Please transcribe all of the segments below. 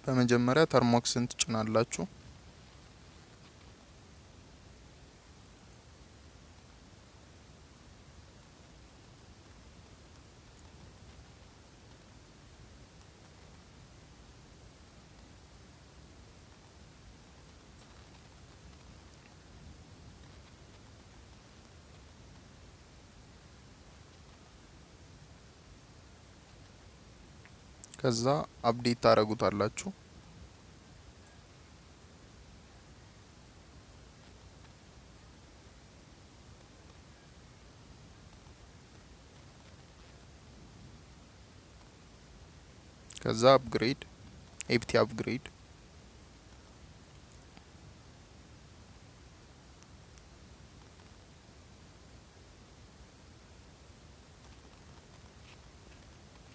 በመጀመሪያ ተርሞክስን ትጭናላችሁ። ከዛ አፕዴት ታረጉታላችሁ። ከዛ አፕግሬድ ኤፕቲ አፕግሬድ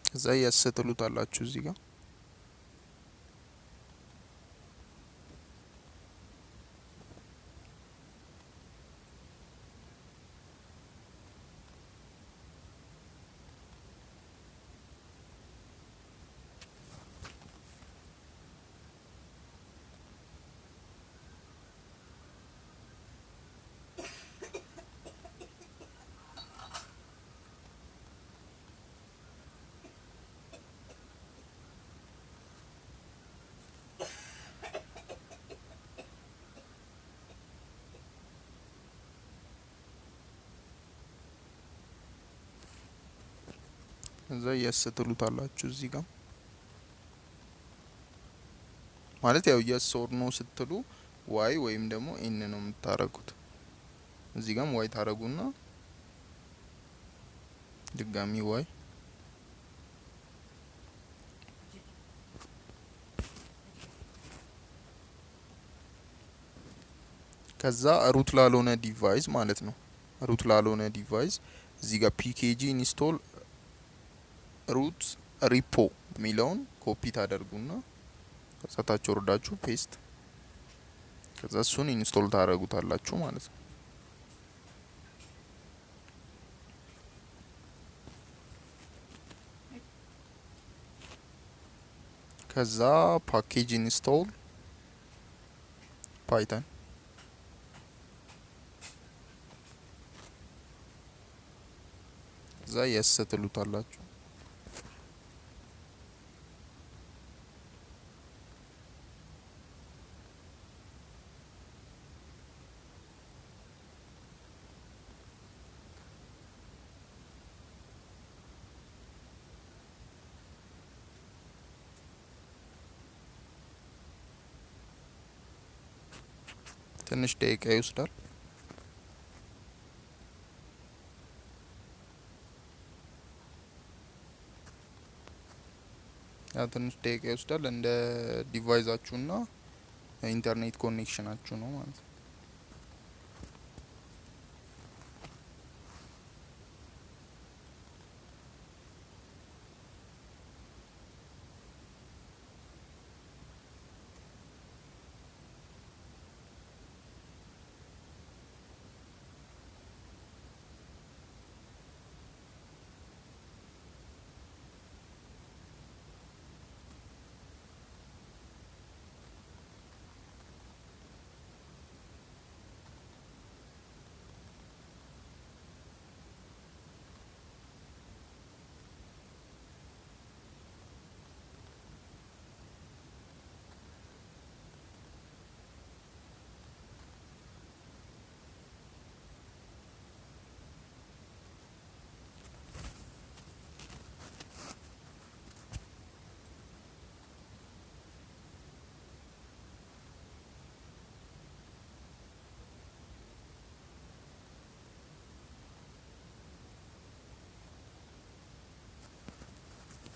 ከዛ ያስተሉታላችሁ እዚህ ጋር እዛ ያስተሉታላችሁ እዚህ ጋር ማለት ያው የስ ኦር ኖ ስትሉ ዋይ ወይም ደግሞ ኤን ነው የምታረጉት። እዚህ ጋርም ዋይ ታረጉና ድጋሚ ዋይ ከዛ ሩት ላልሆነ ዲቫይስ ማለት ነው። ሩት ላልሆነ ዲቫይስ እዚህ ጋር ፒኬጂ ኢንስቶል ሩት ሪፖ ሚለውን ኮፒ ታደርጉና ከዛ ታች ወርዳችሁ ፔስት ከዛ እሱን ኢንስቶል ታደርጉታላችሁ ማለት ነው። ከዛ ፓኬጅ ኢንስቶል ፓይተን ከዛ ያስተሉታላችሁ። ትንሽ ደቂቃ ይወስዳል። ያ ትንሽ ደቂቃ ይወስዳል። እንደ ዲቫይሳችሁና ኢንተርኔት ኮኔክሽናችሁ ነው ማለት ነው።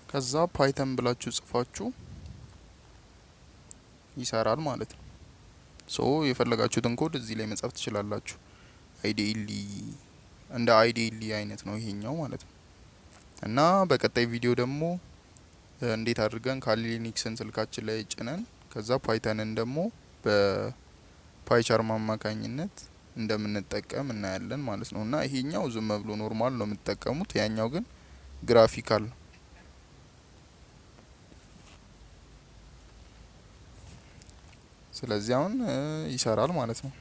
ከዛ ፓይተን ብላችሁ ጽፋችሁ ይሰራል ማለት ነው። ሶ የፈለጋችሁትን ኮድ እዚህ ላይ መጻፍ ትችላላችሁ። አይዲኤሊ እንደ አይዲኤሊ አይነት ነው ይሄኛው ማለት ነው። እና በቀጣይ ቪዲዮ ደግሞ እንዴት አድርገን ካሊ ሊነክስን ስልካችን ላይ ጭነን ከዛ ፓይተንን ደግሞ በፓይቻርም አማካኝነት እንደምንጠቀም እናያለን ማለት ነው። እና ይሄኛው ዝም ብሎ ኖርማል ነው የምትጠቀሙት፣ ያኛው ግን ግራፊካል ነው። ስለዚህ አሁን ይሰራል ማለት ነው።